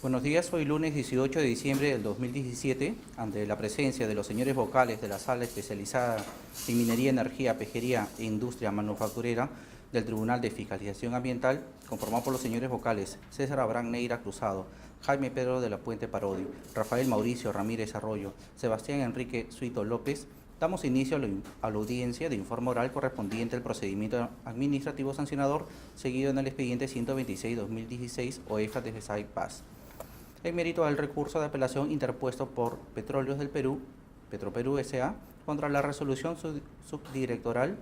Buenos días, hoy lunes 18 de diciembre del 2017, ante la presencia de los señores vocales de la Sala Especializada en Minería, Energía, Pesquería e Industria Manufacturera del Tribunal de Fiscalización Ambiental, conformado por los señores vocales César Abraham Neira Cruzado, Jaime Pedro de la Puente Parodi, Rafael Mauricio Ramírez Arroyo, Sebastián Enrique Suito López, damos inicio a la audiencia de informe oral correspondiente al procedimiento administrativo sancionador seguido en el expediente 126-2016 OEFA de FESAI Paz. En mérito al recurso de apelación interpuesto por Petróleos del Perú, Petroperú S.A., contra la resolución subdirectoral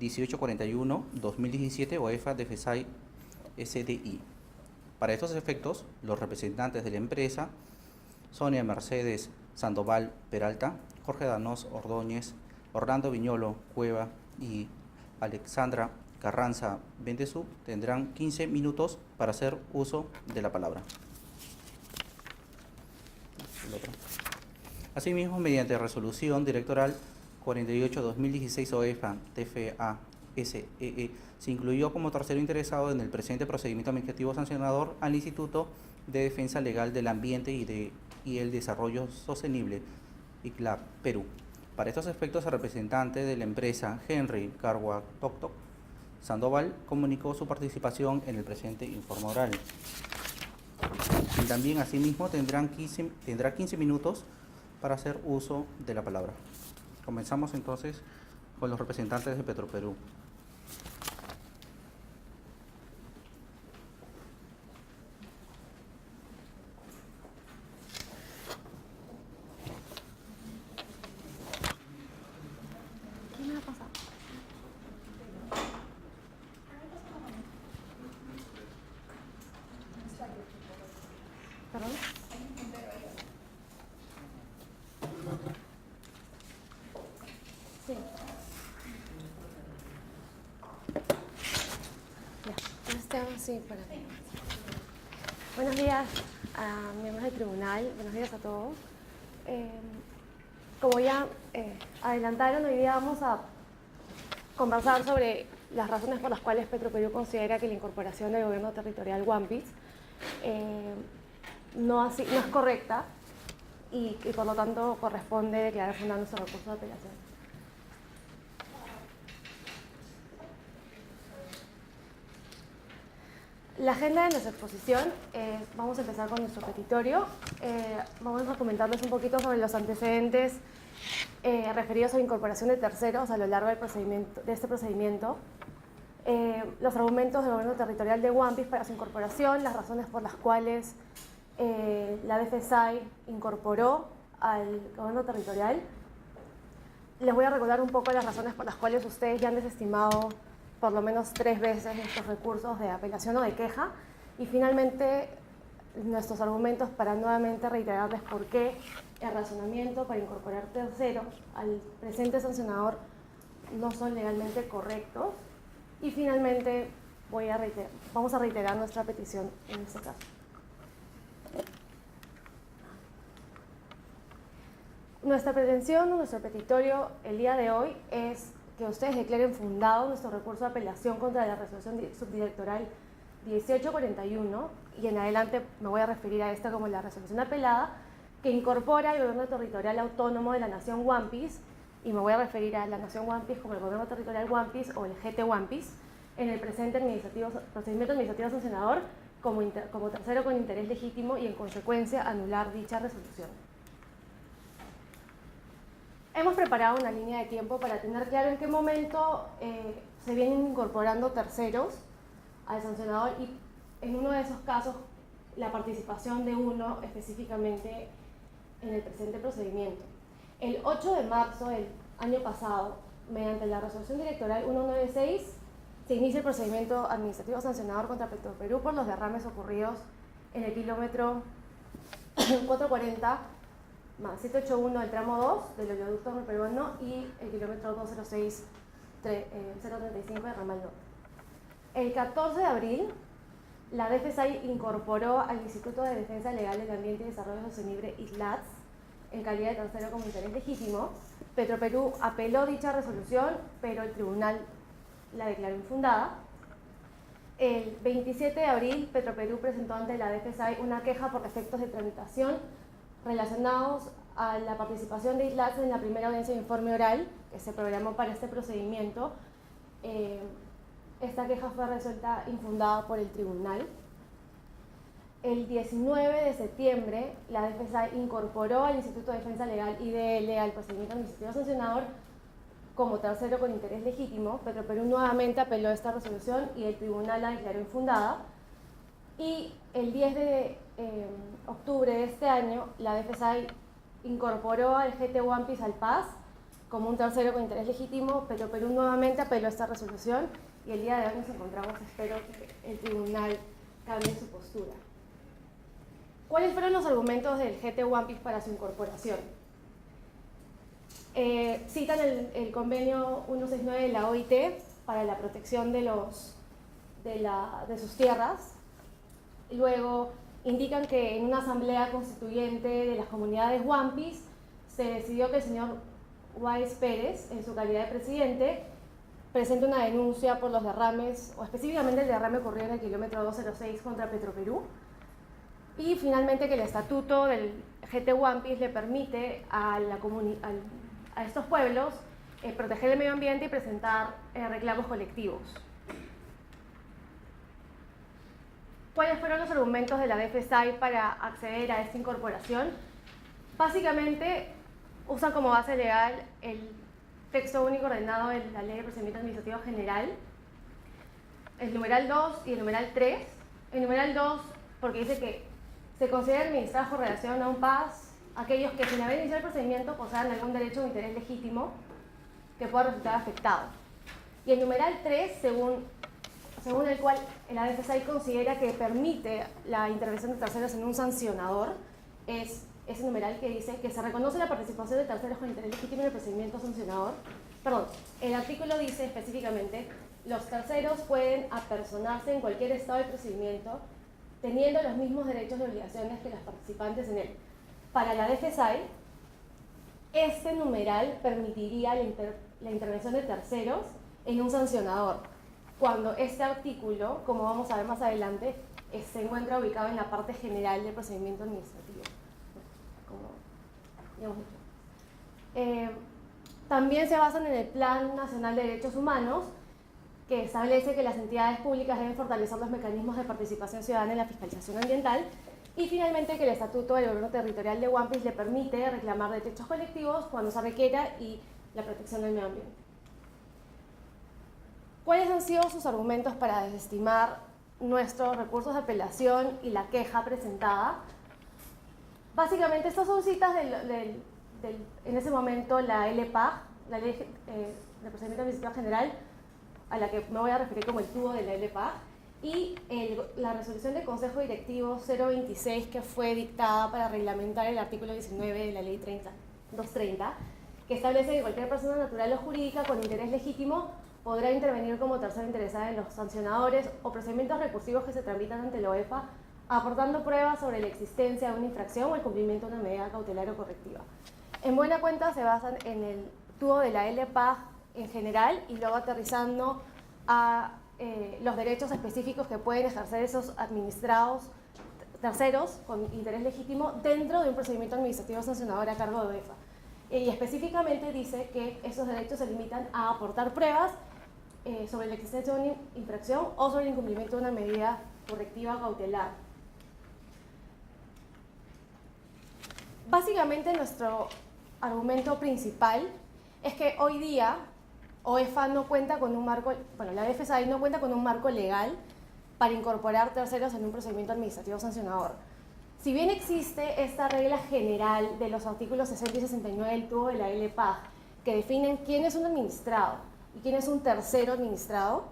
1841-2017 OEFA de FESAI SDI. Para estos efectos, los representantes de la empresa, Sonia Mercedes Sandoval Peralta, Jorge Danós Ordóñez, Orlando Viñolo Cueva y Alexandra Carranza Bendezú, tendrán 15 minutos para hacer uso de la palabra. Asimismo, mediante resolución directoral 48-2016 OEFA TFA SEE, se incluyó como tercero interesado en el presente procedimiento administrativo sancionador al Instituto de Defensa Legal del Ambiente y el Desarrollo Sostenible, ICLAP, Perú. Para estos efectos, el representante de la empresa, Henry Carwa Toctoc Sandoval, comunicó su participación en el presente informe oral. Y también, asimismo, tendrá 15 minutos para hacer uso de la palabra. Comenzamos entonces con los representantes de Petroperú. ¿Qué me va a pasar? ¿Perdón? Sí. Ya, sí, para mí. Buenos días a miembros del tribunal, buenos días a todos. Como ya adelantaron, hoy día vamos a conversar sobre las razones por las cuales Petroperú considera que la incorporación del gobierno territorial Guampis no es correcta y por lo tanto corresponde declarar fundado nuestro recurso de apelación. La agenda de nuestra exposición, vamos a empezar con nuestro petitorio. Vamos a comentarles un poquito sobre los antecedentes referidos a la incorporación de terceros a lo largo de este procedimiento, los argumentos del gobierno territorial de Guampis para su incorporación, las razones por las cuales la DFSAI incorporó al gobierno territorial. Les voy a recordar un poco las razones por las cuales ustedes ya han desestimado por lo menos 3 veces estos recursos de apelación o de queja, y finalmente nuestros argumentos para nuevamente reiterarles por qué el razonamiento para incorporar terceros al presente sancionador no son legalmente correctos, y finalmente vamos a reiterar nuestra petición en este caso. Nuestra pretensión, nuestro petitorio el día de hoy es que ustedes declaren fundado nuestro recurso de apelación contra la resolución subdirectoral 1841, y en adelante me voy a referir a esta como la resolución apelada, que incorpora el gobierno territorial autónomo de la nación Guampis, y me voy a referir a la nación Guampis como el gobierno territorial Guampis o el GT Guampis, en el presente procedimiento administrativo sancionador como tercero con interés legítimo, y en consecuencia anular dicha resolución. Hemos preparado una línea de tiempo para tener claro en qué momento se vienen incorporando terceros al sancionador, y en uno de esos casos la participación de uno específicamente en el presente procedimiento. El 8 de marzo del año pasado, mediante la resolución directoral 196, se inicia el procedimiento administrativo sancionador contra Petroperú por los derrames ocurridos en el kilómetro 440 más 781 del tramo 2 del oleoducto peruano y el kilómetro 206 035 de ramal norte. El 14 de abril, la DFSAI incorporó al Instituto de Defensa Legal del Ambiente y Desarrollo Sostenible, ISLATS, en calidad de tercero como interés legítimo. Petroperú apeló dicha resolución, pero el tribunal la declaró infundada. El 27 de abril, Petroperú presentó ante la DFSI una queja por defectos de tramitación relacionados a la participación de ISLATS en la primera audiencia de informe oral que se programó para este procedimiento. Esta queja fue resuelta infundada por el tribunal. El 19 de septiembre, la DFSI incorporó al Instituto de Defensa Legal IDL al procedimiento administrativo sancionador como tercero con interés legítimo. Petroperú nuevamente apeló esta resolución y el tribunal la declaró infundada. Y el 10 de octubre de este año, la DFSI incorporó al GT One Piece al PAS como un tercero con interés legítimo. Petroperú nuevamente apeló esta resolución y el día de hoy nos encontramos, espero que el tribunal cambie su postura. ¿Cuáles fueron los argumentos del GT One Piece para su incorporación? Citan el convenio 169 de la OIT para la protección de sus tierras. Luego indican que en una asamblea constituyente de las comunidades One Piece se decidió que el señor Wise Pérez, en su calidad de presidente, presente una denuncia por los derrames, o específicamente el derrame ocurrido en el kilómetro 206 contra Petroperú. Y finalmente que el estatuto del GT One Piece le permite a estos pueblos proteger el medio ambiente y presentar reclamos colectivos. ¿Cuáles fueron los argumentos de la DFSI para acceder a esta incorporación? Básicamente usan como base legal el texto único ordenado de la Ley de Procedimiento Administrativo General, el numeral 2 y el numeral 3. El numeral 2 porque dice que se considera administrados por relación a un PAS aquellos que sin haber iniciado el procedimiento posean algún derecho o interés legítimo que pueda resultar afectado. Y el numeral 3, según el cual la DFSI considera que permite la intervención de terceros en un sancionador, es ese numeral que dice que se reconoce la participación de terceros con interés legítimo en el procedimiento sancionador. Perdón, el artículo dice específicamente: los terceros pueden apersonarse en cualquier estado de procedimiento teniendo los mismos derechos y obligaciones que los participantes en él. Para la DFSI, este numeral permitiría la intervención de terceros en un sancionador, cuando este artículo, como vamos a ver más adelante, se encuentra ubicado en la parte general del procedimiento administrativo. También se basan en el Plan Nacional de Derechos Humanos, que establece que las entidades públicas deben fortalecer los mecanismos de participación ciudadana en la fiscalización ambiental, y finalmente que el Estatuto del Gobierno Territorial de One Piece le permite reclamar derechos colectivos cuando se requiera y la protección del medio ambiente. ¿Cuáles han sido sus argumentos para desestimar nuestros recursos de apelación y la queja presentada? Básicamente, estas son citas en ese momento la LPAG, la Ley de Procedimiento Administrativo General, a la que me voy a referir como el tubo de la LPAG, y la resolución del Consejo Directivo 026 que fue dictada para reglamentar el artículo 19 de la Ley 230, que establece que cualquier persona natural o jurídica con interés legítimo podrá intervenir como tercera interesada en los sancionadores o procedimientos recursivos que se tramitan ante la OEFA, aportando pruebas sobre la existencia de una infracción o el cumplimiento de una medida cautelar o correctiva. En buena cuenta se basan en el tubo de la LPAG en general y luego aterrizando a los derechos específicos que pueden ejercer esos administrados terceros con interés legítimo dentro de un procedimiento administrativo sancionador a cargo de OEFA. Y específicamente dice que esos derechos se limitan a aportar pruebas sobre la existencia de una infracción o sobre el incumplimiento de una medida correctiva o cautelar. Básicamente nuestro argumento principal es que hoy día OEFA no cuenta con un marco, bueno, la DFSI no cuenta con un marco legal para incorporar terceros en un procedimiento administrativo sancionador. Si bien existe esta regla general de los artículos 60 y 69 del tubo de la LPAG que definen quién es un administrado y quién es un tercero administrado,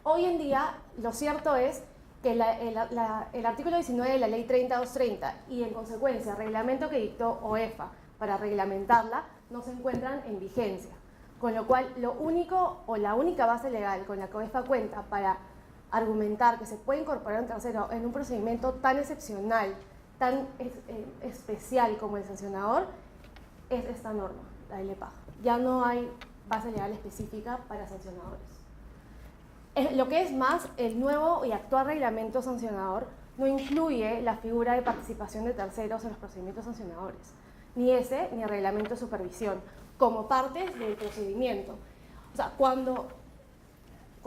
hoy en día lo cierto es que el artículo 19 de la Ley 30.230 y en consecuencia el reglamento que dictó OEFA para reglamentarla no se encuentran en vigencia. Con lo cual, lo único o la única base legal con la que OEFA cuenta para argumentar que se puede incorporar un tercero en un procedimiento tan excepcional, tan especial como el sancionador, es esta norma, la LPAG. Ya no hay base legal específica para sancionadores. Lo que es más, el nuevo y actual reglamento sancionador no incluye la figura de participación de terceros en los procedimientos sancionadores, ni ese ni el reglamento de supervisión, como parte del procedimiento. O sea, cuando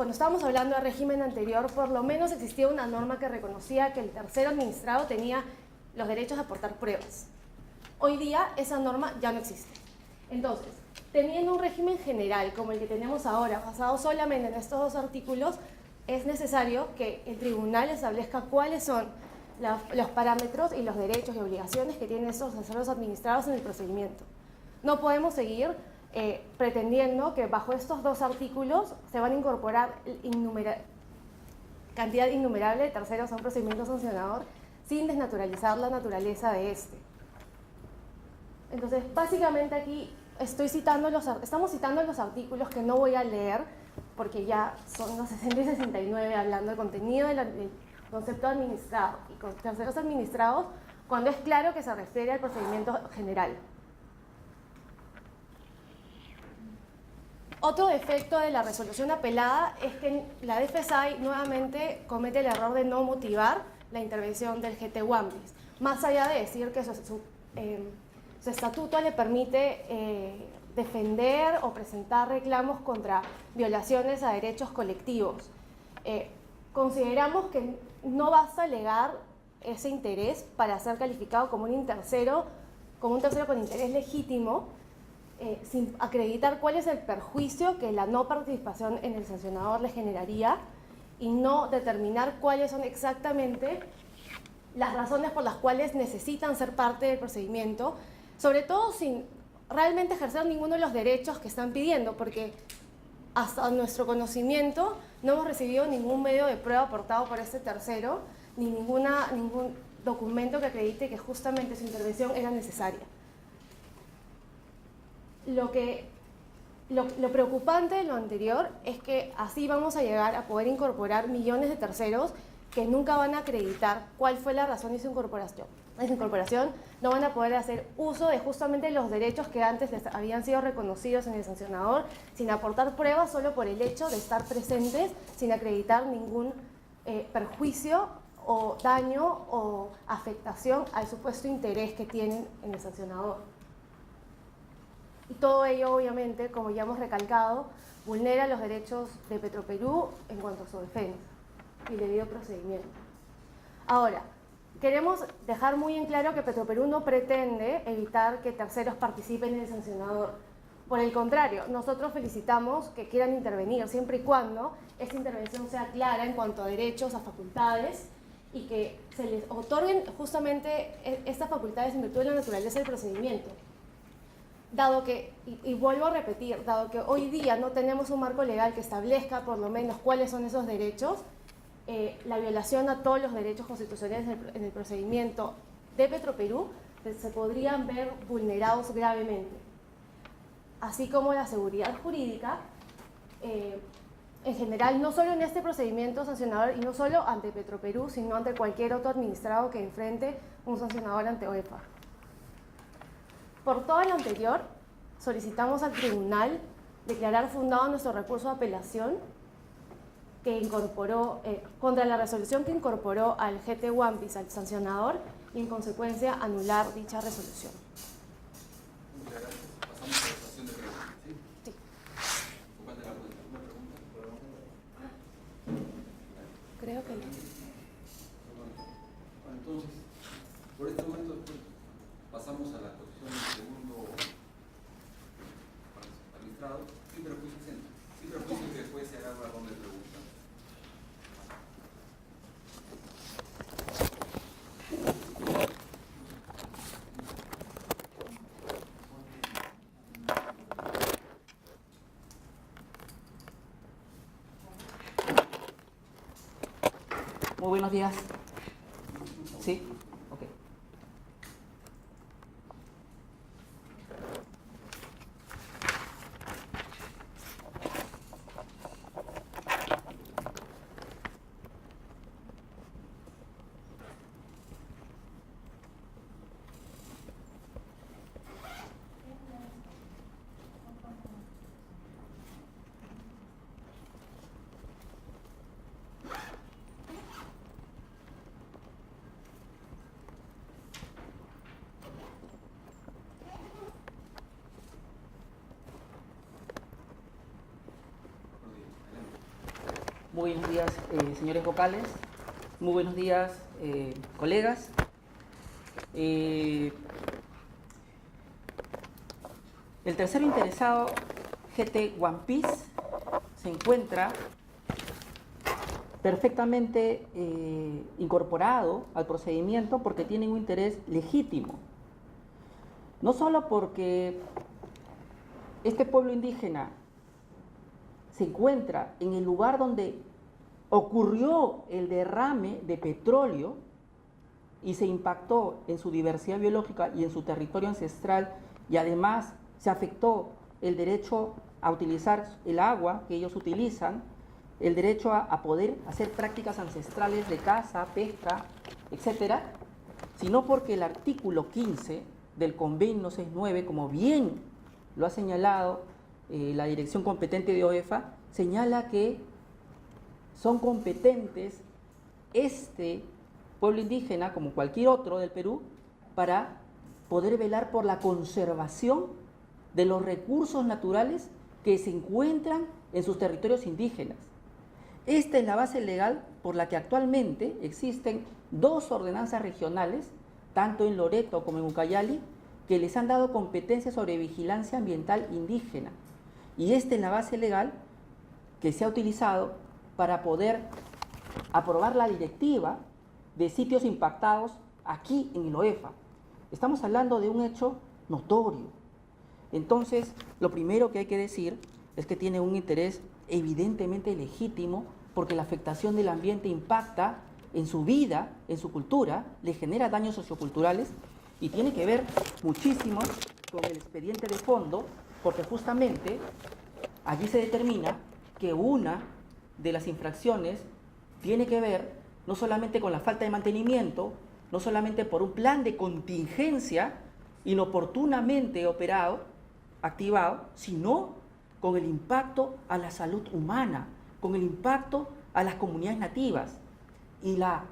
estábamos hablando del régimen anterior, por lo menos existía una norma que reconocía que el tercero administrado tenía los derechos de aportar pruebas. Hoy día esa norma ya no existe. Entonces, teniendo un régimen general como el que tenemos ahora, basado solamente en estos dos artículos, es necesario que el tribunal establezca cuáles son los parámetros y los derechos y obligaciones que tienen estos terceros administrados en el procedimiento. No podemos seguir pretendiendo que bajo estos dos artículos se van a incorporar cantidad innumerable de terceros a un procedimiento sancionador sin desnaturalizar la naturaleza de este. Entonces, básicamente aquí estamos citando los artículos que no voy a leer porque ya son los 60 y 69 hablando del contenido del concepto administrado y con terceros administrados cuando es claro que se refiere al procedimiento general. Otro defecto de la resolución apelada es que la DFSI nuevamente comete el error de no motivar la intervención del GT One-Piece, más allá de decir que su estatuto le permite defender o presentar reclamos contra violaciones a derechos colectivos. Consideramos que no basta alegar ese interés para ser calificado como un tercero con interés legítimo, sin acreditar cuál es el perjuicio que la no participación en el sancionador le generaría y no determinar cuáles son exactamente las razones por las cuales necesitan ser parte del procedimiento, sobre todo sin realmente ejercer ninguno de los derechos que están pidiendo, porque hasta nuestro conocimiento no hemos recibido ningún medio de prueba aportado por este tercero, ni ningún documento que acredite que justamente su intervención era necesaria. Lo preocupante de lo anterior es que así vamos a llegar a poder incorporar millones de terceros que nunca van a acreditar cuál fue la razón de su incorporación. No van a poder hacer uso de justamente los derechos que antes les habían sido reconocidos en el sancionador, sin aportar pruebas solo por el hecho de estar presentes, sin acreditar ningún perjuicio o daño o afectación al supuesto interés que tienen en el sancionador. Y todo ello, obviamente, como ya hemos recalcado, vulnera los derechos de Petroperú en cuanto a su defensa y debido procedimiento. Ahora, queremos dejar muy en claro que Petroperú no pretende evitar que terceros participen en el sancionador. Por el contrario, nosotros felicitamos que quieran intervenir, siempre y cuando esta intervención sea clara en cuanto a derechos, a facultades, y que se les otorguen justamente estas facultades en virtud de la naturaleza del procedimiento. Dado que, y vuelvo a repetir, dado que hoy día no tenemos un marco legal que establezca por lo menos cuáles son esos derechos, la violación a todos los derechos constitucionales en el procedimiento de Petroperú se podrían ver vulnerados gravemente. Así como la seguridad jurídica, en general, no solo en este procedimiento sancionador y no solo ante Petroperú, sino ante cualquier otro administrado que enfrente un sancionador ante OEPA. Por todo lo anterior, solicitamos al tribunal declarar fundado nuestro recurso de apelación que incorporó, contra la resolución que incorporó al GT One-Piece al sancionador y en consecuencia anular dicha resolución. Muchas gracias. Pasamos a la votación de preguntas. ¿Sí? Sí. ¿Una pregunta? Creo que no. Bueno, entonces, por este momento pasamos a la posición del segundo administrado, sin perjuicio que después se haga una ronda de preguntas. Muy buenos días. ¿Sí? Ok. Muy buenos días, señores vocales. Muy buenos días, colegas. El tercero interesado, GT One Piece, se encuentra perfectamente incorporado al procedimiento porque tiene un interés legítimo. No solo porque este pueblo indígena se encuentra en el lugar donde ocurrió el derrame de petróleo y se impactó en su diversidad biológica y en su territorio ancestral, y además se afectó el derecho a utilizar el agua que ellos utilizan, el derecho a poder hacer prácticas ancestrales de caza, pesca, etcétera, sino porque el artículo 15 del Convenio 69, como bien lo ha señalado la dirección competente de OEFA, señala que son competentes este pueblo indígena, como cualquier otro del Perú, para poder velar por la conservación de los recursos naturales que se encuentran en sus territorios indígenas. Esta es la base legal por la que actualmente existen 2 ordenanzas regionales, tanto en Loreto como en Ucayali, que les han dado competencias sobre vigilancia ambiental indígena. Y esta es la base legal que se ha utilizado para poder aprobar la directiva de sitios impactados aquí en el OEFA. Estamos hablando de un hecho notorio. Entonces, lo primero que hay que decir es que tiene un interés evidentemente legítimo porque la afectación del ambiente impacta en su vida, en su cultura, le genera daños socioculturales y tiene que ver muchísimo con el expediente de fondo, porque justamente allí se determina que una de las infracciones tiene que ver no solamente con la falta de mantenimiento, no solamente por un plan de contingencia inoportunamente activado, sino con el impacto a la salud humana, con el impacto a las comunidades nativas. Y la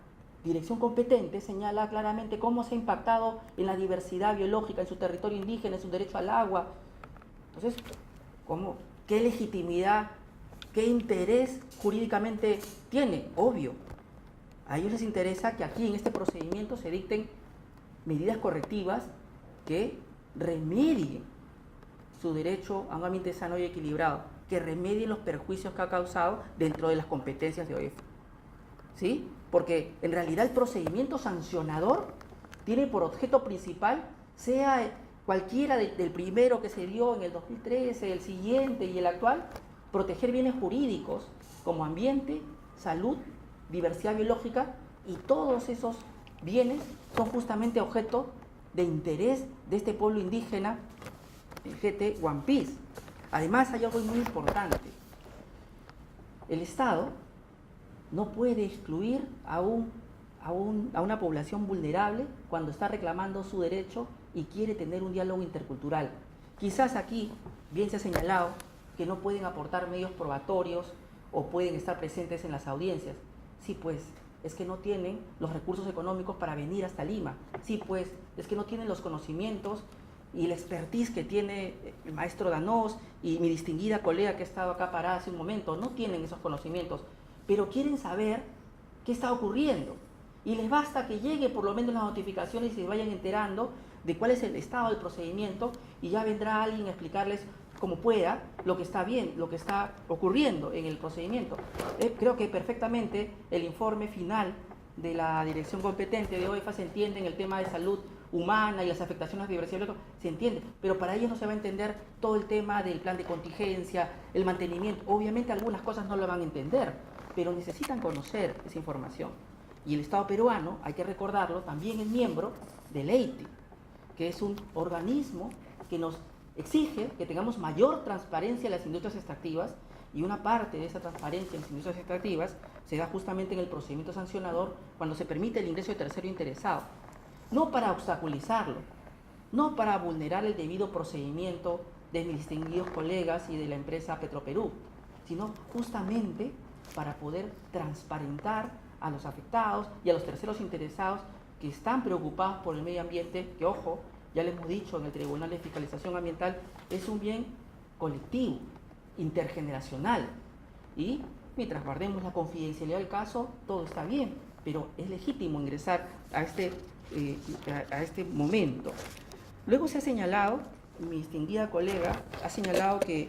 dirección competente señala claramente cómo se ha impactado en la diversidad biológica, en su territorio indígena, en su derecho al agua. Entonces, ¿qué legitimidad, qué interés jurídicamente tiene? Obvio. A ellos les interesa que aquí en este procedimiento se dicten medidas correctivas que remedien su derecho a un ambiente sano y equilibrado, que remedien los perjuicios que ha causado dentro de las competencias de OEFA. ¿Sí? Porque en realidad el procedimiento sancionador tiene por objeto principal, sea cualquiera del primero que se dio en el 2013, el siguiente y el actual, proteger bienes jurídicos como ambiente, salud, diversidad biológica, y todos esos bienes son justamente objeto de interés de este pueblo indígena, el GT One Piece. Además hay algo muy importante. El Estado no puede excluir a una población vulnerable cuando está reclamando su derecho y quiere tener un diálogo intercultural. Quizás aquí bien se ha señalado que no pueden aportar medios probatorios o pueden estar presentes en las audiencias. Sí, pues, es que no tienen los recursos económicos para venir hasta Lima. Sí, pues, es que no tienen los conocimientos y la expertise que tiene el maestro Danós y mi distinguida colega que ha estado acá parada hace un momento. No tienen esos conocimientos, pero quieren saber qué está ocurriendo. Y les basta que llegue por lo menos las notificaciones y se vayan enterando de cuál es el estado del procedimiento, y ya vendrá alguien a explicarles como pueda lo que está bien, lo que está ocurriendo en el procedimiento. Creo que perfectamente el informe final de la dirección competente de OEFA se entiende en el tema de salud humana y las afectaciones de diversidad biológica, se entiende, pero para ellos no se va a entender todo el tema del plan de contingencia, el mantenimiento. Obviamente algunas cosas no lo van a entender, pero necesitan conocer esa información. Y el Estado peruano, hay que recordarlo, también es miembro del EITI, que es un organismo que nos exige que tengamos mayor transparencia en las industrias extractivas, y una parte de esa transparencia en las industrias extractivas se da justamente en el procedimiento sancionador cuando se permite el ingreso de tercero interesado. No para obstaculizarlo, no para vulnerar el debido procedimiento de mis distinguidos colegas y de la empresa Petroperú, sino justamente para poder transparentar a los afectados y a los terceros interesados que están preocupados por el medio ambiente, que, ojo, ya les hemos dicho en el Tribunal de Fiscalización Ambiental, es un bien colectivo, intergeneracional, y mientras guardemos la confidencialidad del caso, todo está bien, pero es legítimo ingresar a este momento. Luego se ha señalado, mi distinguida colega ha señalado que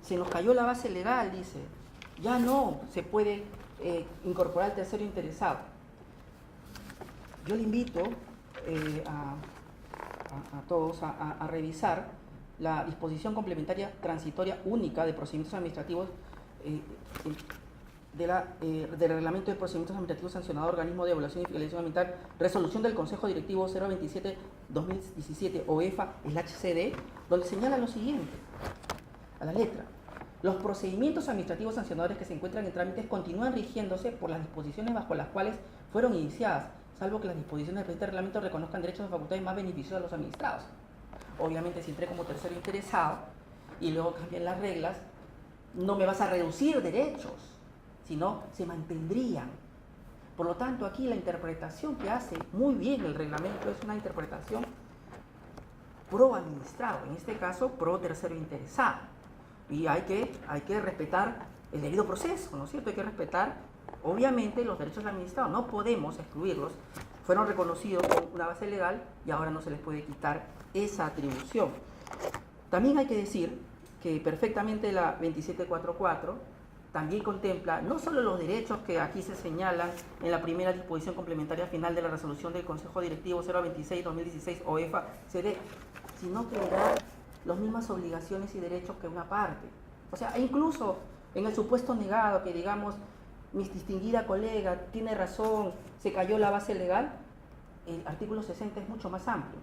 se nos cayó la base legal, dice, ya no se puede incorporar al tercero interesado. Yo le invito a todos a revisar la disposición complementaria transitoria única de procedimientos administrativos del Reglamento de Procedimientos Administrativos Sancionado Organismo de Evaluación y Fiscalización Ambiental, resolución del Consejo Directivo 027-2017 OEFA, el HCD, donde señala lo siguiente, a la letra: los procedimientos administrativos sancionadores que se encuentran en trámites continúan rigiéndose por las disposiciones bajo las cuales fueron iniciadas, salvo que las disposiciones del presente reglamento reconozcan derechos y facultades más beneficiosos a los administrados. Obviamente, si entré como tercero interesado y luego cambian las reglas, no me vas a reducir derechos, sino se mantendrían. Por lo tanto, aquí la interpretación que hace muy bien el reglamento es una interpretación pro administrado, en este caso pro tercero interesado. Y hay que respetar el debido proceso, ¿no es cierto? Hay que respetar, obviamente, los derechos del administrado, no podemos excluirlos. Fueron reconocidos con una base legal y ahora no se les puede quitar esa atribución. También hay que decir que perfectamente la 2744 también contempla no solo los derechos que aquí se señalan en la primera disposición complementaria final de la resolución del Consejo Directivo 026-2016 OEFA-CD, sino que da las mismas obligaciones y derechos que una parte. O sea, incluso en el supuesto negado que digamos, mi distinguida colega tiene razón, se cayó la base legal, el artículo 60 es mucho más amplio.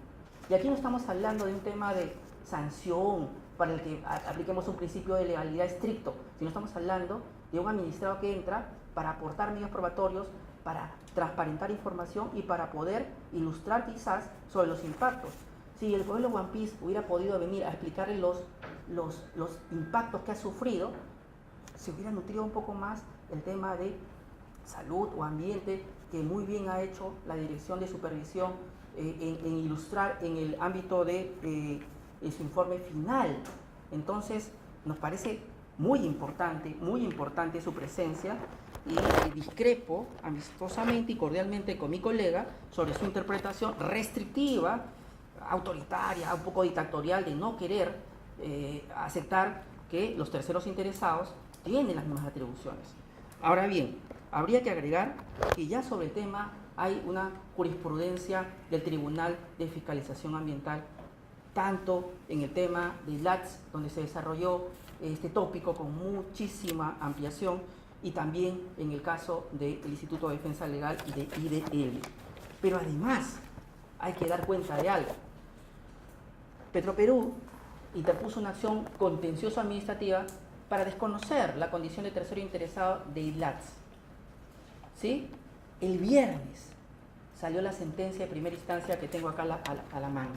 Y aquí no estamos hablando de un tema de sanción para el que apliquemos un principio de legalidad estricto, sino estamos hablando de un administrado que entra para aportar medios probatorios, para transparentar información y para poder ilustrar quizás sobre los impactos. Si el pueblo One Piece hubiera podido venir a explicarle los impactos que ha sufrido, se hubiera nutrido un poco más el tema de salud o ambiente, que muy bien ha hecho la Dirección de Supervisión en ilustrar en el ámbito de su informe final. Entonces, nos parece muy importante su presencia, y discrepo amistosamente y cordialmente con mi colega sobre su interpretación restrictiva, autoritaria, un poco dictatorial, de no querer aceptar que los terceros interesados tienen las mismas atribuciones. Ahora bien, habría que agregar que ya sobre el tema hay una jurisprudencia del Tribunal de Fiscalización Ambiental, tanto en el tema de LATS, donde se desarrolló este tópico con muchísima ampliación, y también en el caso del Instituto de Defensa Legal y de IDL. Pero además hay que dar cuenta de algo. Petroperú interpuso una acción contencioso administrativa para desconocer la condición de tercero interesado de ILATS. ¿Sí? El viernes salió la sentencia de primera instancia que tengo acá a la mano.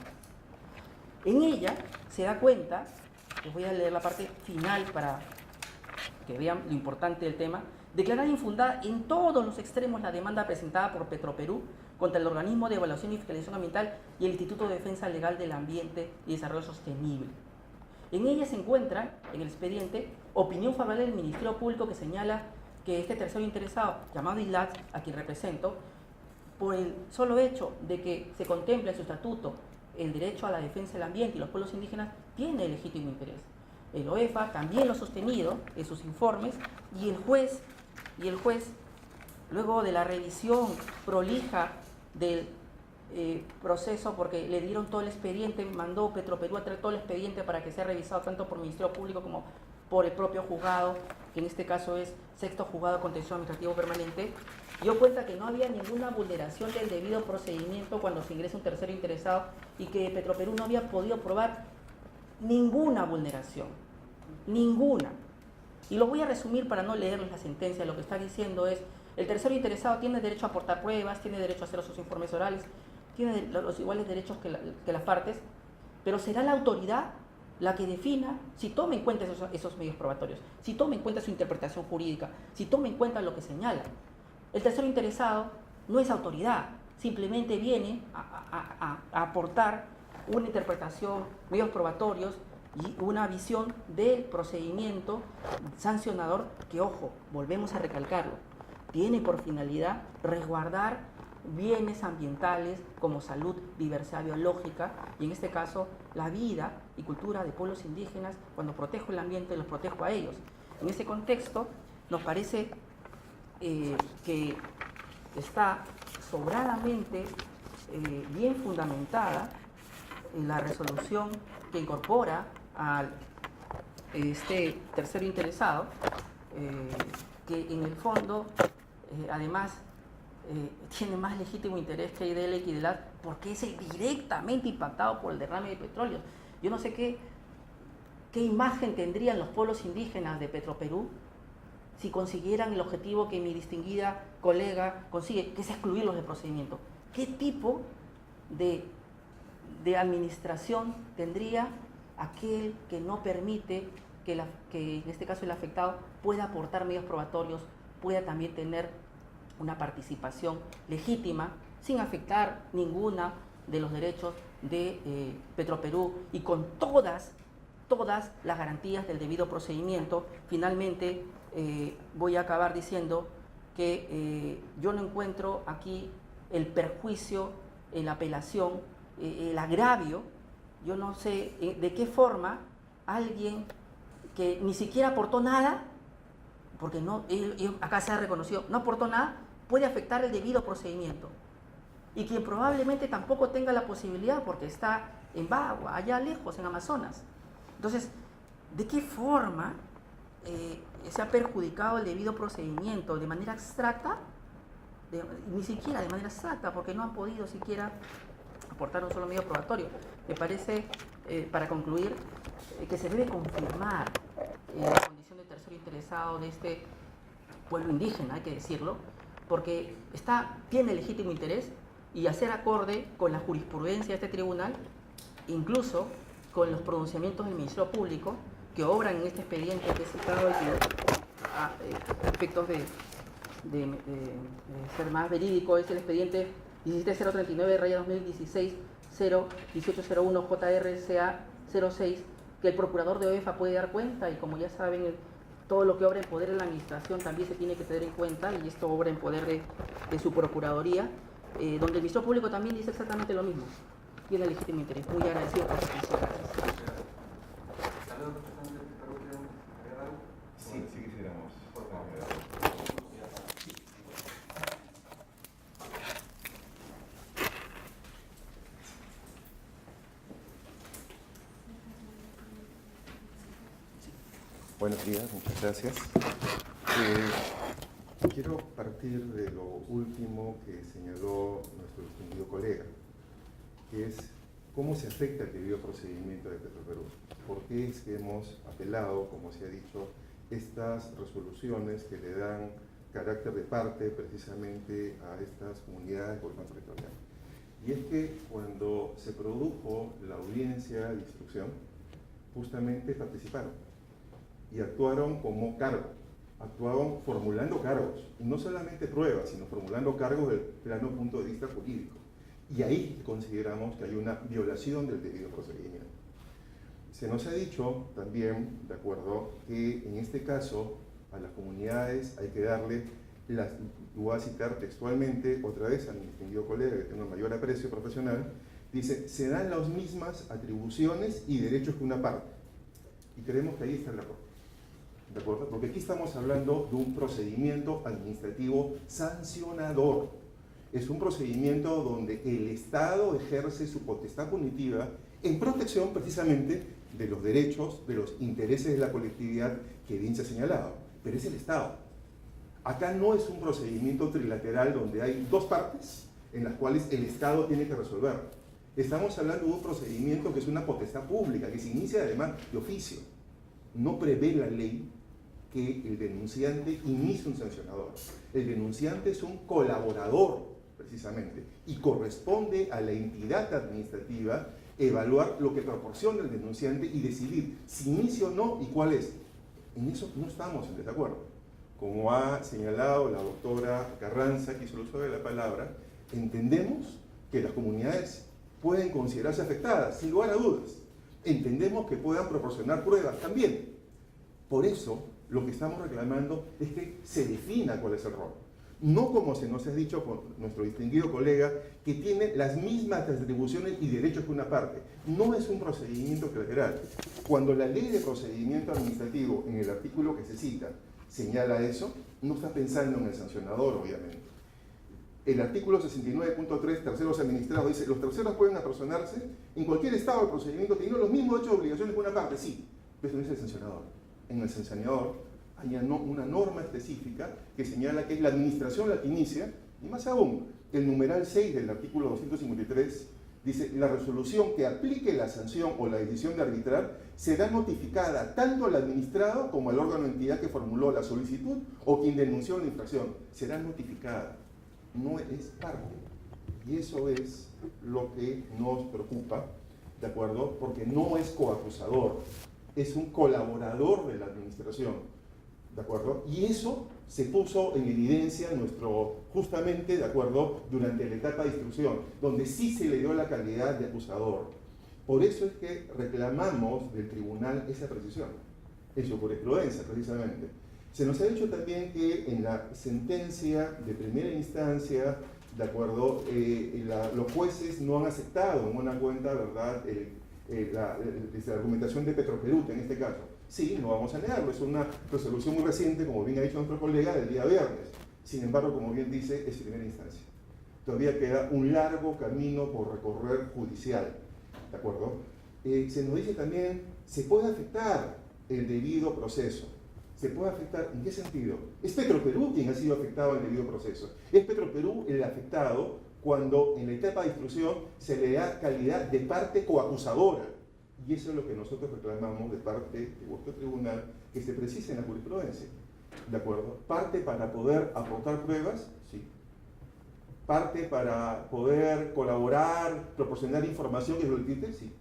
En ella se da cuenta, les voy a leer la parte final para que vean lo importante del tema: declarar infundada en todos los extremos la demanda presentada por Petroperú contra el Organismo de Evaluación y Fiscalización Ambiental y el Instituto de Defensa Legal del Ambiente y Desarrollo Sostenible. En ella se encuentra, en el expediente, opinión favorable del Ministerio Público que señala que este tercero interesado, llamado ILATS, a quien represento, por el solo hecho de que se contempla en su estatuto el derecho a la defensa del ambiente y los pueblos indígenas, tiene legítimo interés. El OEFA también lo ha sostenido en sus informes, y el juez, luego de la revisión prolija del proceso, porque le dieron todo el expediente, mandó Petroperú a traer todo el expediente para que sea revisado tanto por el Ministerio Público como por el propio juzgado, que en este caso es Sexto Juzgado Contencioso Administrativo Permanente, dio cuenta que no había ninguna vulneración del debido procedimiento cuando se ingresa un tercero interesado, y que Petroperú no había podido probar ninguna vulneración, ninguna. Y lo voy a resumir para no leerles la sentencia. Lo que está diciendo es: el tercero interesado tiene derecho a aportar pruebas, tiene derecho a hacer sus informes orales, tiene los iguales derechos que las partes, pero será la autoridad la que defina si toma en cuenta esos medios probatorios, si toma en cuenta su interpretación jurídica, si toma en cuenta lo que señala. El tercero interesado no es autoridad, simplemente viene a aportar una interpretación, medios probatorios y una visión del procedimiento sancionador que, ojo, volvemos a recalcarlo, tiene por finalidad resguardar bienes ambientales como salud, diversidad biológica y en este caso la vida y cultura de pueblos indígenas. Cuando protejo el ambiente los protejo a ellos. En ese contexto nos parece que está sobradamente bien fundamentada la resolución que incorpora al tercero interesado, que en el fondo además tiene más legítimo interés que IDL y IDELAT porque es directamente impactado por el derrame de petróleo. Yo no sé qué imagen tendrían los pueblos indígenas de Petroperú si consiguieran el objetivo que mi distinguida colega consigue, que es excluirlos del procedimiento. ¿Qué tipo de administración tendría aquel que no permite que en este caso el afectado pueda aportar medios probatorios, pueda también tener una participación legítima sin afectar ninguna de los derechos de Petroperú y con todas las garantías del debido procedimiento? Finalmente, voy a acabar diciendo que yo no encuentro aquí el perjuicio, la apelación, el agravio. Yo no sé de qué forma alguien que ni siquiera aportó nada, porque no, acá se ha reconocido, no aportó nada, puede afectar el debido procedimiento. Y quien probablemente tampoco tenga la posibilidad porque está en Bagua, allá lejos, en Amazonas. Entonces, ¿de qué forma se ha perjudicado el debido procedimiento? ¿De manera abstracta? Ni siquiera de manera exacta, porque no han podido siquiera aportar un solo medio probatorio. Me parece, para concluir, que se debe confirmar la condición de tercero interesado de este pueblo indígena, hay que decirlo, porque tiene legítimo interés y hacer acorde con la jurisprudencia de este tribunal, incluso con los pronunciamientos del Ministerio Público que obran en este expediente que he citado y que a efectos de ser más verídico es el expediente 17039/2016-01801 JRCA 06, que el procurador de OEFA puede dar cuenta, y como ya saben, todo lo que obra en poder de la administración también se tiene que tener en cuenta, y esto obra en poder de su procuraduría, donde el Ministerio Público también dice exactamente lo mismo. Tiene legítimo interés. Muy agradecido por su atención. Gracias. Sí, sí quisiéramos. Buenos días, muchas gracias. Quiero partir de lo último que señaló nuestro distinguido colega, que es cómo se afecta el debido procedimiento de Petroperú. ¿Por qué es que hemos apelado, como se ha dicho, estas resoluciones que le dan carácter de parte precisamente a estas comunidades de gobierno territorial? Y es que cuando se produjo la audiencia de instrucción, justamente participaron y actuaron como cargo, actuaron formulando cargos, y no solamente pruebas, sino formulando cargos del plano punto de vista jurídico. Y ahí consideramos que hay una violación del debido procedimiento. Se nos ha dicho también, de acuerdo, que en este caso a las comunidades hay que darle, voy a citar textualmente otra vez a mi distinguido colega, que tengo el mayor aprecio profesional, dice, se dan las mismas atribuciones y derechos que una parte. Y creemos que ahí está el error. ¿De acuerdo? Porque aquí estamos hablando de un procedimiento administrativo sancionador. Es un procedimiento donde el Estado ejerce su potestad punitiva en protección precisamente de los derechos, de los intereses de la colectividad que bien se ha señalado. Pero es el Estado. Acá no es un procedimiento trilateral donde hay dos partes en las cuales el Estado tiene que resolver. Estamos hablando de un procedimiento que es una potestad pública, que se inicia además de oficio. No prevé la ley que el denunciante inicie un sancionador. El denunciante es un colaborador, precisamente, y corresponde a la entidad administrativa evaluar lo que proporciona el denunciante y decidir si inicia o no y cuál es. En eso no estamos en desacuerdo. Como ha señalado la doctora Carranza, que hizo el uso de la palabra, entendemos que las comunidades pueden considerarse afectadas, sin lugar a dudas, Entendemos que puedan proporcionar pruebas también. Por eso, lo que estamos reclamando es que se defina cuál es el rol. No como se nos ha dicho por nuestro distinguido colega, que tiene las mismas atribuciones y derechos que una parte. No es un procedimiento federal. Cuando la ley de procedimiento administrativo, en el artículo que se cita, señala eso, no está pensando en el sancionador, obviamente. El artículo 69.3, terceros administrados, dice: los terceros pueden apersonarse en cualquier estado de procedimiento teniendo los mismos derechos y obligaciones que una parte. Sí, pero no es el sancionador. En el sancionador hay una norma específica que señala que es la administración la que inicia, y más aún, el numeral 6 del artículo 253 dice: la resolución que aplique la sanción o la decisión de arbitrar será notificada tanto al administrado como al órgano o entidad que formuló la solicitud o quien denunció la infracción. Será notificada, no es parte. Y eso es lo que nos preocupa, ¿de acuerdo? Porque no es coacusador, es un colaborador de la administración, ¿de acuerdo? Y eso se puso en evidencia justamente, ¿de acuerdo?, durante la etapa de instrucción, donde sí se le dio la calidad de acusador. Por eso es que reclamamos del tribunal esa precisión, en su jurisprudencia precisamente. Se nos ha dicho también que en la sentencia de primera instancia, ¿de acuerdo?, los jueces no han aceptado en una cuenta, ¿verdad?, la argumentación de Petroperú, en este caso. Sí, no vamos a negarlo, es una resolución muy reciente, como bien ha dicho nuestro colega, del día viernes. Sin embargo, como bien dice, es primera instancia. Todavía queda un largo camino por recorrer judicial, ¿de acuerdo? Se nos dice también, se puede afectar el debido proceso. ¿Se puede afectar? ¿En qué sentido? Es Petroperú quien ha sido afectado en el debido proceso. Es Petroperú el afectado cuando en la etapa de instrucción se le da calidad de parte coacusadora. Y eso es lo que nosotros reclamamos de parte de vuestro tribunal, que se precise en la jurisprudencia. ¿De acuerdo? Parte para poder aportar pruebas, sí. Parte para poder colaborar, proporcionar información que lo existe, sí.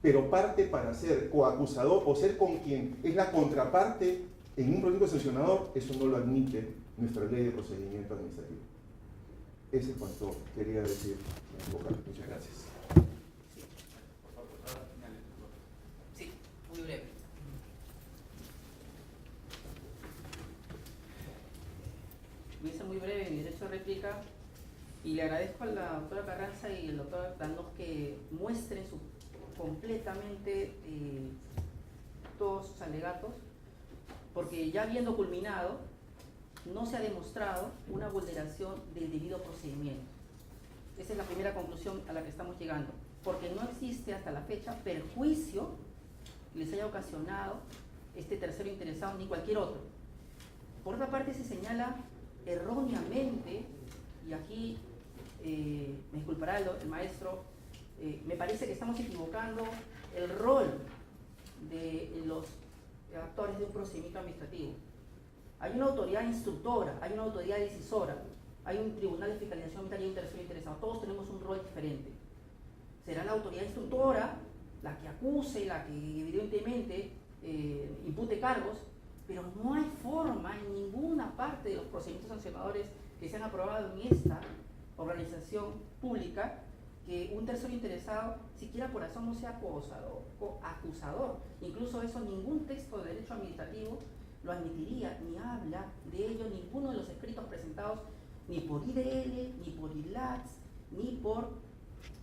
Pero parte para ser coacusador o ser con quien es la contraparte en un proceso sancionador, eso no lo admite nuestra ley de procedimiento administrativo. Eso es cuanto quería decir. Muchas gracias. Sí, muy breve. Voy a ser muy breve en mi derecho de réplica y le agradezco a la doctora Carranza y al doctor Danos que muestren completamente todos sus alegatos, porque ya habiendo culminado, no se ha demostrado una vulneración del debido procedimiento. Esa es la primera conclusión a la que estamos llegando, porque no existe hasta la fecha perjuicio que les haya ocasionado este tercero interesado ni cualquier otro. Por otra parte, se señala erróneamente, y aquí me disculpará el maestro, me parece que estamos equivocando el rol de los actores de un procedimiento administrativo. Hay una autoridad instructora, hay una autoridad decisora, hay un tribunal de fiscalización ambiental y un tercero interesado. Todos tenemos un rol diferente. Será la autoridad instructora la que acuse, la que evidentemente impute cargos, pero no hay forma en ninguna parte de los procedimientos sancionadores que se han aprobado en esta organización pública que un tercero interesado, siquiera por asomo, sea coacusador. Incluso eso ningún texto de derecho administrativo lo admitiría, ni habla de ello ninguno de los escritos presentados ni por IDL, ni por ILATS, ni por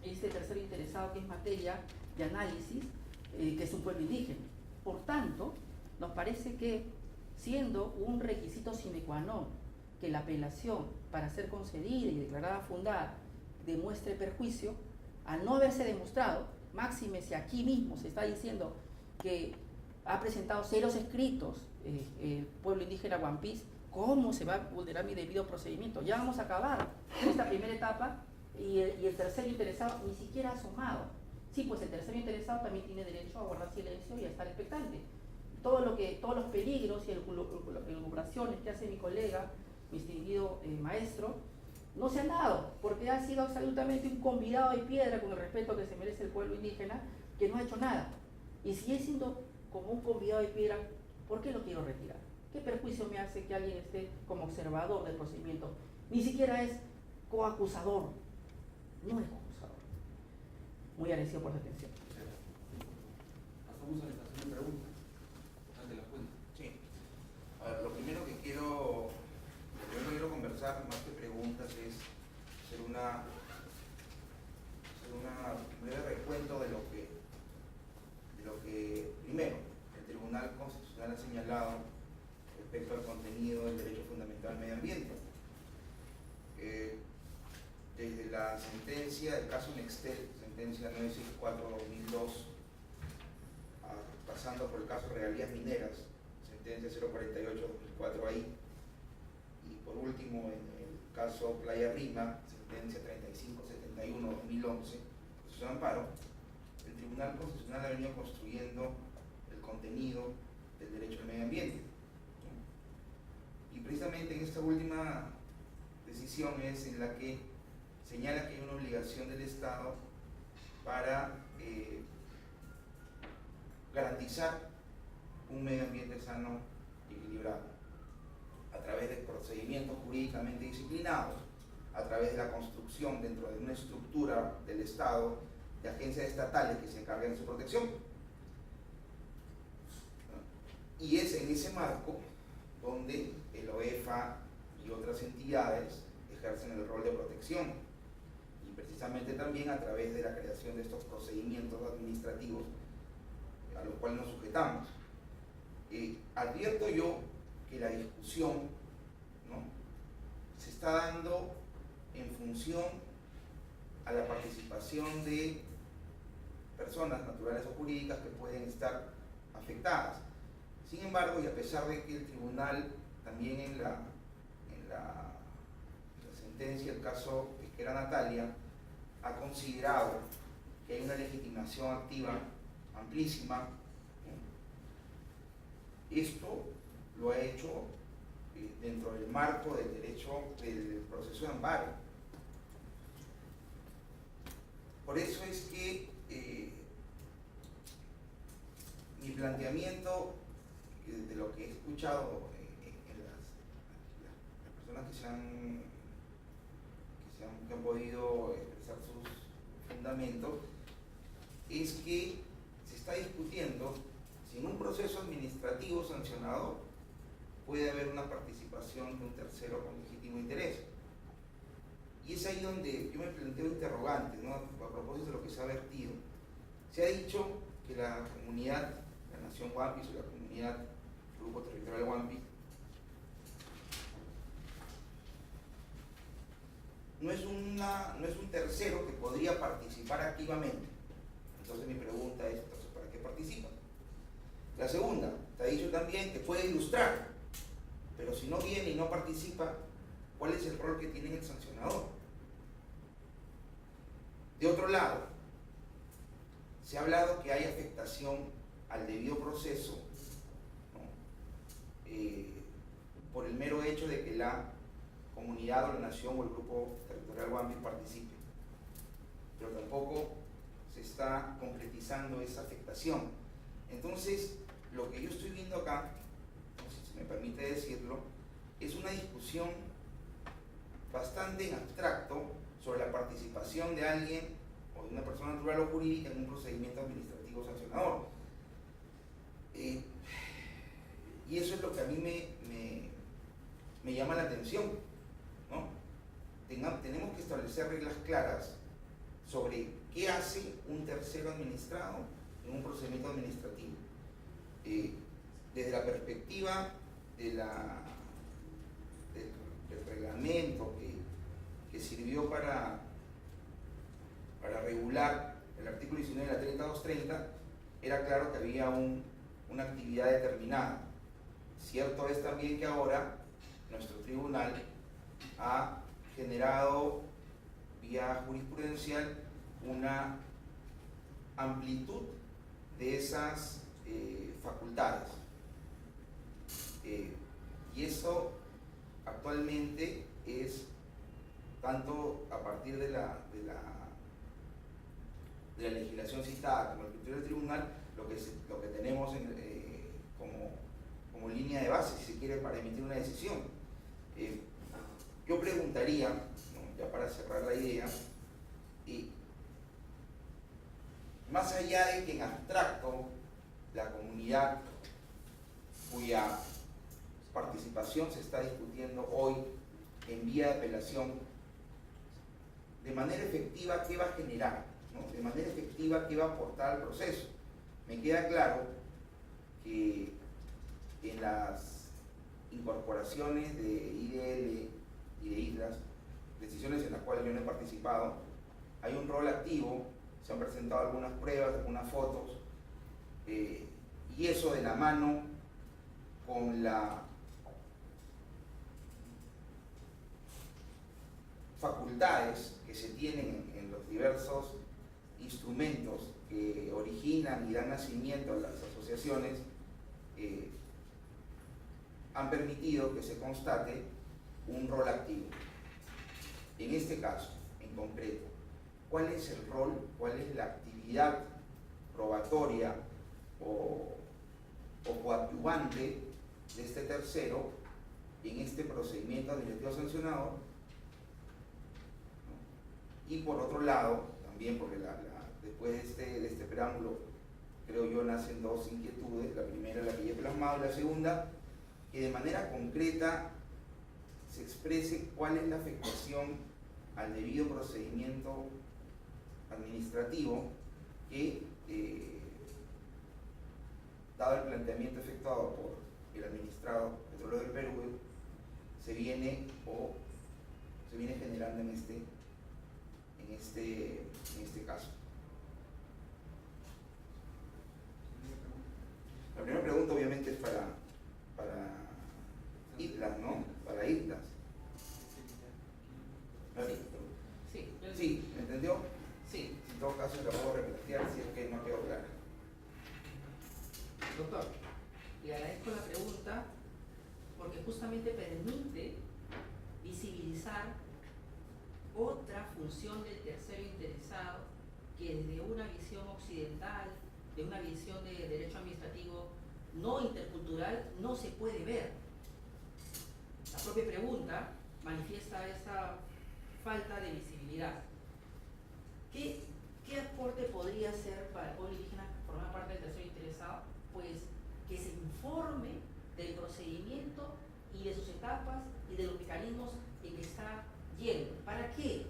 este tercero interesado que es materia de análisis, que es un pueblo indígena. Por tanto, nos parece que siendo un requisito sine qua non que la apelación para ser concedida y declarada fundada demuestre perjuicio, al no haberse demostrado, máxime si aquí mismo se está diciendo que ha presentado ceros escritos el pueblo indígena Guampís, ¿cómo se va a vulnerar mi debido procedimiento? Ya vamos a acabar esta primera etapa y el tercero interesado ni siquiera ha asomado. Sí, pues el tercero interesado también tiene derecho a guardar silencio y a estar expectante. Todos los peligros y elucubraciones que hace mi colega, mi distinguido maestro, no se han dado, porque ha sido absolutamente un convidado de piedra, con el respeto que se merece el pueblo indígena, que no ha hecho nada. Y si es siendo como un convidado de piedra, ¿por qué lo quiero retirar? ¿Qué perjuicio me hace que alguien esté como observador del procedimiento? Ni siquiera es coacusador, no es coacusador. Muy agradecido por su atención. Pasamos a la estación de preguntas. Date la cuenta. Sí. A ver, lo primero que quiero conversar, más que preguntas, es hacer un breve recuento de lo que primero el Tribunal Constitucional ha señalado respecto al contenido del derecho fundamental al medio ambiente. Desde la sentencia del caso Nextel, sentencia 964-2002, pasando por el caso Regalías Mineras, sentencia 048-2004 ahí, y por último en el caso Playa Rima, sentencia 3571-2011, su amparo, el Tribunal Constitucional ha venido construyendo el contenido del derecho al medio ambiente. Y precisamente en esta última decisión es en la que señala que hay una obligación del Estado para garantizar un medio ambiente sano y equilibrado a través de procedimientos jurídicamente disciplinados, a través de la construcción dentro de una estructura del Estado de agencias estatales que se encarguen de su protección. Y es en ese marco donde el OEFA y otras entidades ejercen el rol de protección, y precisamente también a través de la creación de estos procedimientos administrativos a los cuales nos sujetamos. Advierto yo que la discusión, ¿no?, se está dando en función a la participación de personas naturales o jurídicas que pueden estar afectadas. Sin embargo, y a pesar de que el tribunal también en la sentencia del caso Pesquera Natalia ha considerado que hay una legitimación activa amplísima, esto lo ha hecho dentro del marco del derecho del proceso de amparo. Por eso es que mi planteamiento, de lo que he escuchado en las personas que han podido expresar sus fundamentos, es que se está discutiendo si en un proceso administrativo sancionador puede haber una participación de un tercero con legítimo interés. Y es ahí donde yo me planteo interrogantes, ¿no?, a propósito de lo que se ha vertido. Se ha dicho que la comunidad, la Nación Huampis o la comunidad Grupo Territorial Huampis, no es un tercero que podría participar activamente. Entonces mi pregunta es, entonces, ¿para qué participa? La segunda, te ha dicho también que puede ilustrar, pero si no viene y no participa, ¿cuál es el rol que tiene el sancionador? De otro lado, se ha hablado que hay afectación al debido proceso, ¿no?, por el mero hecho de que la comunidad o la nación o el grupo territorial Huampis participe, pero tampoco se está concretizando esa afectación. Entonces, lo que yo estoy viendo acá, no sé si me permite decirlo, es una discusión bastante en abstracto sobre la participación de alguien o de una persona natural o jurídica en un procedimiento administrativo sancionador. Y eso es lo que a mí me llama la atención, ¿no? Tenemos que establecer reglas claras sobre qué hace un tercero administrado en un procedimiento administrativo. Desde la perspectiva del reglamento que sirvió para regular el artículo 19 de la 3230, era claro que había una actividad determinada. Cierto es también que ahora nuestro tribunal ha generado vía jurisprudencial una amplitud de esas facultades, y eso actualmente es tanto a partir de la legislación citada como el criterio del tribunal, lo que tenemos como línea de base, si se quiere, para emitir una decisión. Yo preguntaría, ¿no?, ya para cerrar la idea, más allá de que en abstracto la comunidad cuya participación se está discutiendo hoy en vía de apelación, de manera efectiva, ¿qué va a generar? ¿No? De manera efectiva, ¿qué va a aportar al proceso? Me queda claro que en las incorporaciones de IDL y de islas, decisiones en las cuales yo no he participado, hay un rol activo, se han presentado algunas pruebas, algunas fotos, y eso de la mano con la facultades que se tienen en los diversos instrumentos que originan y dan nacimiento a las asociaciones, han permitido que se constate un rol activo. En este caso, en concreto, ¿cuál es el rol, cuál es la actividad probatoria o coadyuvante de este tercero en este procedimiento administrativo sancionador? Y por otro lado, también porque después de este preámbulo, creo yo, nacen dos inquietudes. La primera, la que ya he plasmado, y la segunda, que de manera concreta se exprese cuál es la afectación al debido procedimiento administrativo que, dado el planteamiento efectuado por el administrado Petróleo del Perú, se viene generando en este caso. La primera pregunta obviamente es para islas, ¿no? Para islas. Sí, ¿me entendió? Sí. En todo caso la puedo replantear si es que no quedó clara. Doctor, le agradezco la pregunta porque justamente permite visibilizar otra función del tercero interesado que desde una visión occidental, de una visión de derecho administrativo no intercultural, no se puede ver. La propia pregunta manifiesta esa falta de visibilidad. ¿Qué aporte podría ser para el pueblo indígena formar parte del tercero interesado? Pues que se informe del procedimiento y de sus etapas y de los mecanismos en que está yendo. ¿Para qué?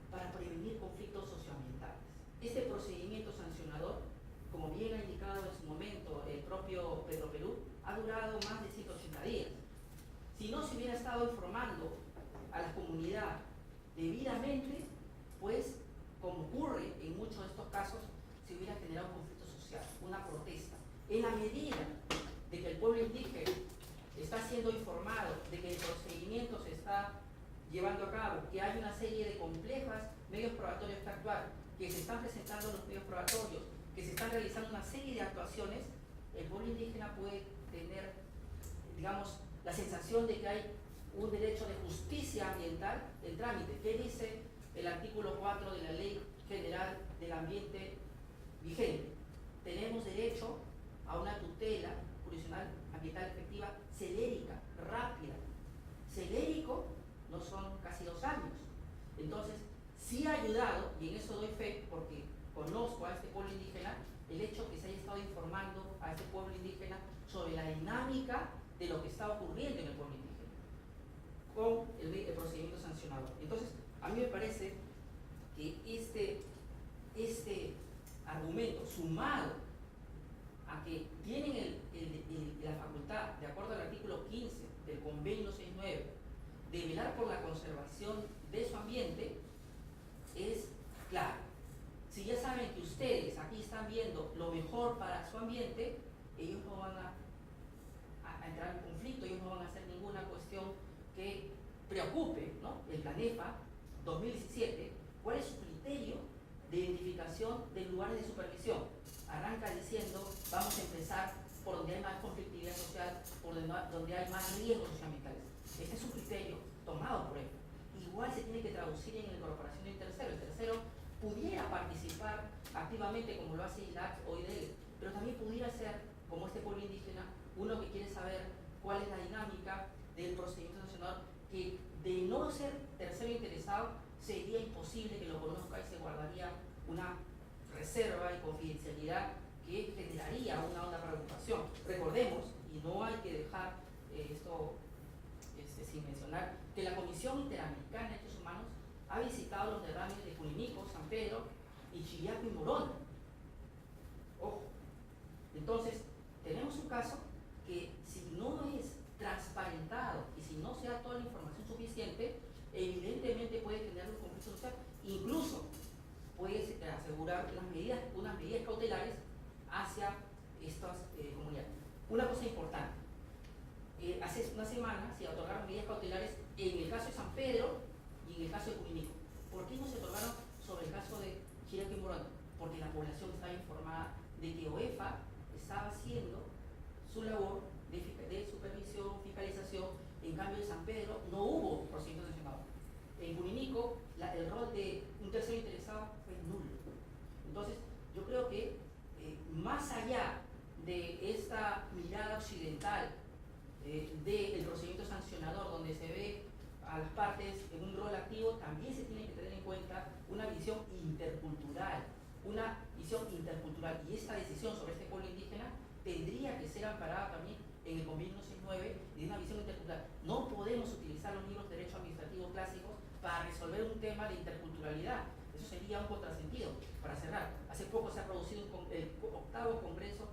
Para prevenir conflictos socioambientales. Este procedimiento sancionador, como bien ha indicado en su momento el propio Petroperú, ha durado más de 180 días. Si no se hubiera estado informando a la comunidad debidamente, pues, como ocurre en muchos de estos casos, se hubiera generado un conflicto social, una protesta. En la medida de que el pueblo indígena está siendo informado de que el procedimiento se está llevando a cabo, que hay una serie de complejas medios probatorios que actuar, que se están presentando en los medios probatorios, que se están realizando una serie de actuaciones, el pueblo indígena puede tener, digamos, la sensación de que hay un derecho de justicia ambiental en trámite. ¿Qué dice el artículo 4 de la Ley General del Ambiente vigente? Tenemos derecho a una tutela jurisdiccional ambiental efectiva, celérica, rápida. Celérico no son casi 2 años. Entonces, sí ha ayudado, y en eso doy fe, porque conozco a este pueblo indígena, el hecho que se haya estado informando a este pueblo indígena sobre la dinámica de lo que está ocurriendo en el pueblo indígena con el procedimiento sancionador. Entonces, a mí me parece que este argumento, sumado a que tienen la facultad, de acuerdo al artículo 15 del Convenio 69, de velar por la conservación de su ambiente, es claro. Si ya saben que ustedes aquí están viendo lo mejor para su ambiente, ellos no van a entrar en conflicto, ellos no van a hacer ninguna cuestión que preocupe, ¿no? El PLANEFA 2017, ¿cuál es su criterio de identificación de lugares de supervisión? Arranca diciendo, vamos a empezar por donde hay más conflictividad social, por donde hay más riesgos socioambientales. Este es un criterio tomado por él. Igual se tiene que traducir en la incorporación de un tercero. El tercero pudiera participar activamente como lo hace ILAC o IDL, pero también pudiera ser, como este pueblo indígena, uno que quiere saber cuál es la dinámica del procedimiento sancionador, que de no ser tercero interesado sería imposible que lo conozca y se guardaría una reserva y confidencialidad que generaría una preocupación. Recordemos, y no hay que dejar esto sin mencionar, que la Comisión Interamericana de Derechos Humanos ha visitado los derrames de Puninico, San Pedro y Chiriaco y Morona. Ojo. Entonces, tenemos un caso que si no es transparentado y si no se da toda la información suficiente, evidentemente puede generar un conflicto social, incluso puede asegurar unas medidas cautelares hacia estas comunidades. Una cosa importante, hace una semana se otorgaron medidas cautelares en el caso de San Pedro y en el caso de Puninico. ¿Por qué no se otorgaron sobre el caso de Chiriaco y Morona? Porque la población estaba informada de que OEFA estaba haciendo su labor de supervisión, fiscalización. En cambio, en San Pedro no hubo procedimiento sancionador. En Puninico, el rol de un tercero interesado fue nulo. Entonces, yo creo que más allá de esta mirada occidental del procedimiento sancionador, donde se ve a las partes en un rol activo, también se tiene que tener en cuenta una visión intercultural. Y esta decisión sobre este pueblo indígena tendría que ser amparada también en el Convenio 169 de una visión intercultural. No podemos utilizar los libros de derecho administrativo clásicos para resolver un tema de interculturalidad. Eso sería un contrasentido. Para cerrar, hace poco se ha producido el 8º Congreso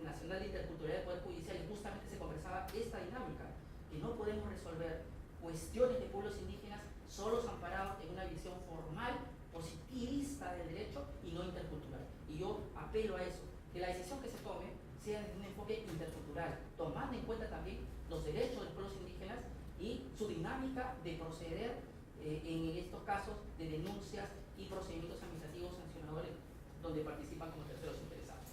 Nacional de Interculturalidad del Poder Judicial y justamente se conversaba esta dinámica, que no podemos resolver cuestiones de pueblos indígenas solos amparados en una visión formal, positivista del derecho y no intercultural. Y yo apelo a eso, que la decisión que se tome sea desde un enfoque intercultural, tomando en cuenta también los derechos de los pueblos indígenas y su dinámica de proceder en estos casos de denuncias y procedimientos administrativos sancionadores donde participan como terceros interesados.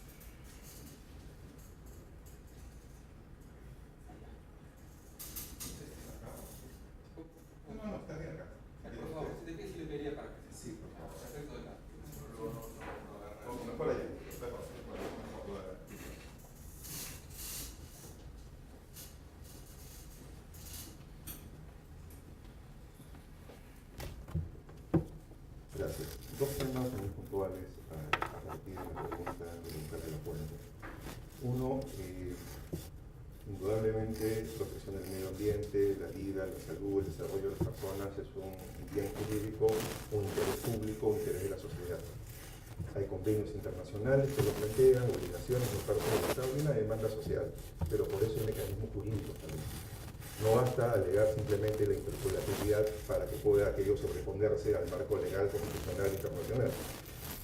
No, está bien acá. Por favor, ¿de qué se le pediría para que se Sí, por favor. respecto de la... Mejor allá. Gracias. Dos temas muy puntuales a partir de la pregunta de la fuente. Uno, indudablemente, protección del medio ambiente, la vida, la salud, el desarrollo de las personas es un bien jurídico, un interés público, un interés de la sociedad. Hay convenios internacionales que lo plantean, obligaciones por parte del Estado y una demanda social, pero por eso hay mecanismos jurídicos también. No basta alegar simplemente la interpretabilidad para que pueda aquello sobreponerse al marco legal, constitucional e internacional.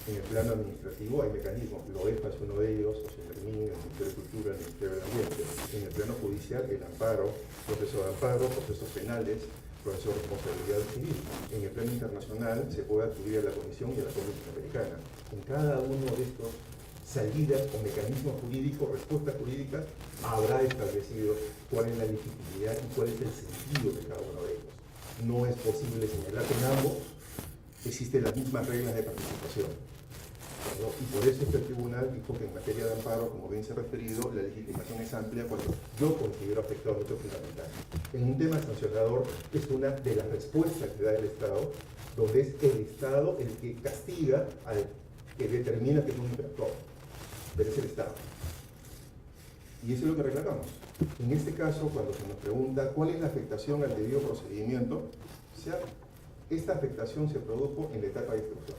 En el plano administrativo hay mecanismos, la OEFA es uno de ellos, o SEMERMIN, el Ministerio de Cultura, el Ministerio del Ambiente. En el plano judicial, el amparo, proceso de amparo, procesos penales, proceso de responsabilidad civil. En el plano internacional se puede acudir a la Comisión y a la Corte Interamericana. En cada uno de estos salidas o mecanismos jurídicos, respuestas jurídicas, habrá establecido cuál es la legitimidad y cuál es el sentido de cada uno de ellos. No es posible señalar que en ambos existen las mismas reglas de participación. ¿No? Y por eso el tribunal dijo que en materia de amparo, como bien se ha referido, la legitimación es amplia cuando yo considero afectado a otro fundamental. En un tema sancionador es una de las respuestas que da el Estado, donde es el Estado el que castiga al que determina que es un infractor, pero es el Estado. Y eso es lo que reclamamos. En este caso, cuando se nos pregunta cuál es la afectación al debido procedimiento, esta afectación se produjo en la etapa de instrucción.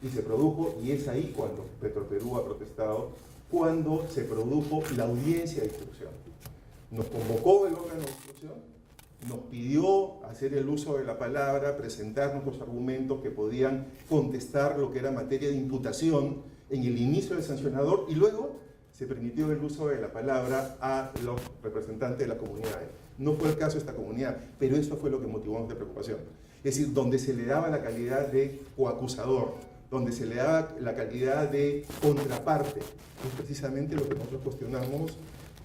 Y se produjo, y es ahí cuando Petroperú ha protestado, cuando se produjo la audiencia de instrucción. Nos convocó el órgano de instrucción, nos pidió hacer el uso de la palabra, presentar nuestros argumentos que podían contestar lo que era materia de imputación en el inicio del sancionador, y luego se permitió el uso de la palabra a los representantes de las comunidades. No fue el caso de esta comunidad, pero eso fue lo que motivó nuestra preocupación. Es decir, donde se le daba la calidad de coacusador, donde se le daba la calidad de contraparte, es precisamente lo que nosotros cuestionamos,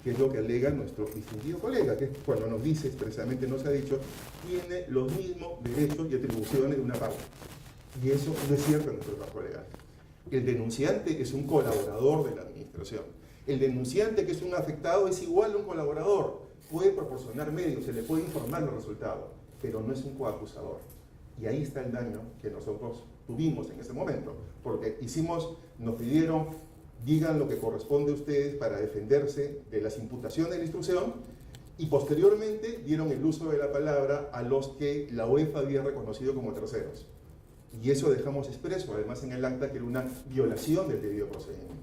que es lo que alega nuestro distinguido colega, que cuando nos dice, expresamente nos ha dicho, tiene los mismos derechos y atribuciones de una parte. Y eso no es cierto en nuestro trabajo legal. El denunciante es un colaborador de la administración. El denunciante, que es un afectado, es igual a un colaborador. Puede proporcionar medios, se le puede informar los resultados, pero no es un coacusador. Y ahí está el daño que nosotros tuvimos en ese momento, porque nos pidieron digan lo que corresponde a ustedes para defenderse de las imputaciones de la instrucción, y posteriormente dieron el uso de la palabra a los que la UEFA había reconocido como terceros. Y eso dejamos expreso, además en el acta, que era una violación del debido procedimiento.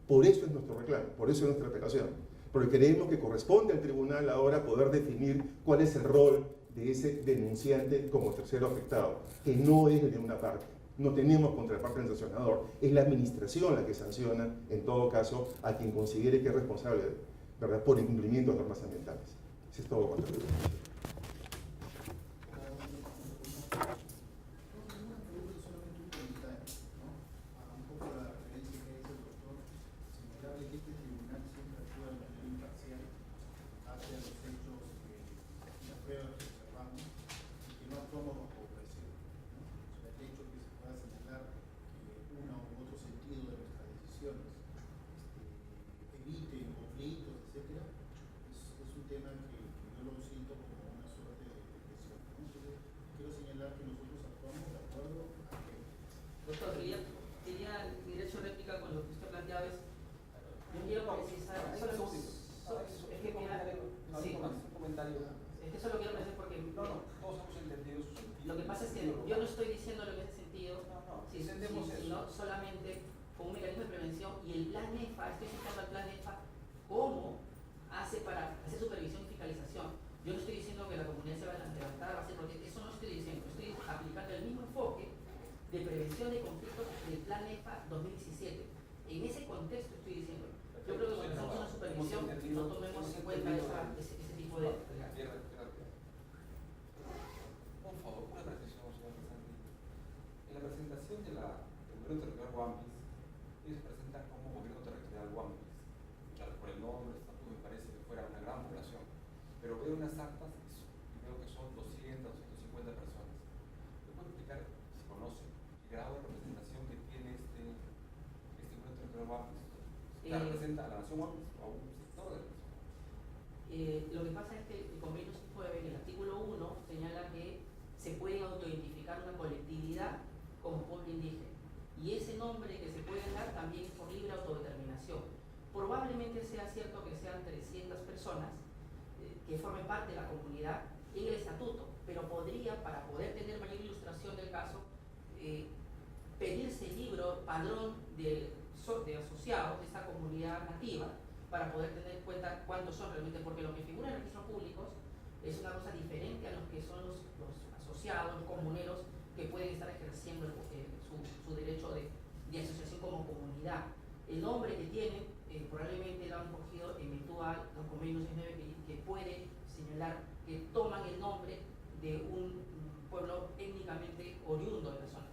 Por eso es nuestro reclamo, por eso es nuestra apelación. Porque creemos que corresponde al tribunal ahora poder definir cuál es el rol de ese denunciante como tercero afectado, que no es el de una parte. No tenemos contraparte del sancionador, es la administración la que sanciona, en todo caso, a quien considere que es responsable, ¿verdad?, por incumplimiento de normas ambientales. Eso es todo cuanto digo. Doctor, quería derecho a réplica con lo que usted planteaba. Yo quiero precisar. Es que mira, sí, un comentario. es que solo quiero precisar porque. No, todos hemos entendido su sentido. Lo que pasa es que yo no estoy diciéndolo en ese sentido, Entendemos sino solamente con un mecanismo de prevención, y el plan EFA, estoy citando al plan EFA, cómo hace para hacer supervisión y fiscalización. Yo no estoy diciendo que la comunidad se va a levantar, va a hacer porque eso no estoy diciendo, estoy aplicando el mismo enfoque de prevención de conflictos del plan EFA 2017. En ese contexto estoy diciendo, yo creo que cuando hacemos una supervisión no tomemos en cuenta ese tipo de... Por favor, una precisión, señor presidente. En la presentación del gobierno territorial Guambis, ellos se presentan como gobierno territorial Guambis. Claro, por el nombre, el estatuto me parece que fuera una gran población. Pero veo unas actas y veo que son 200, 250 personas. ¿Me puede explicar, si conoce, el grado de representación que tiene este gobierno territorial Guambis? ¿Representa a la nación Guambis o a un sector de la nación? Lo que pasa es que el convenio 9, en el artículo 1, señala que se puede autoidentificar una colectividad como pueblo indígena. Y ese nombre que se puede dar también es por libre autodeterminación. Probablemente sea cierto que sean 300 personas que formen parte de la comunidad en el estatuto, pero podría, para poder tener mayor ilustración del caso, pedirse el libro padrón de asociados de esta comunidad nativa para poder tener en cuenta cuántos son realmente, porque lo que figura en registros públicos es una cosa diferente a los que son los asociados, los comuneros que pueden estar ejerciendo su derecho de asociación como comunidad. El nombre que tienen probablemente lo han cogido en virtud a los convenios 9 que puede señalar que toman el nombre de un pueblo étnicamente oriundo de la zona.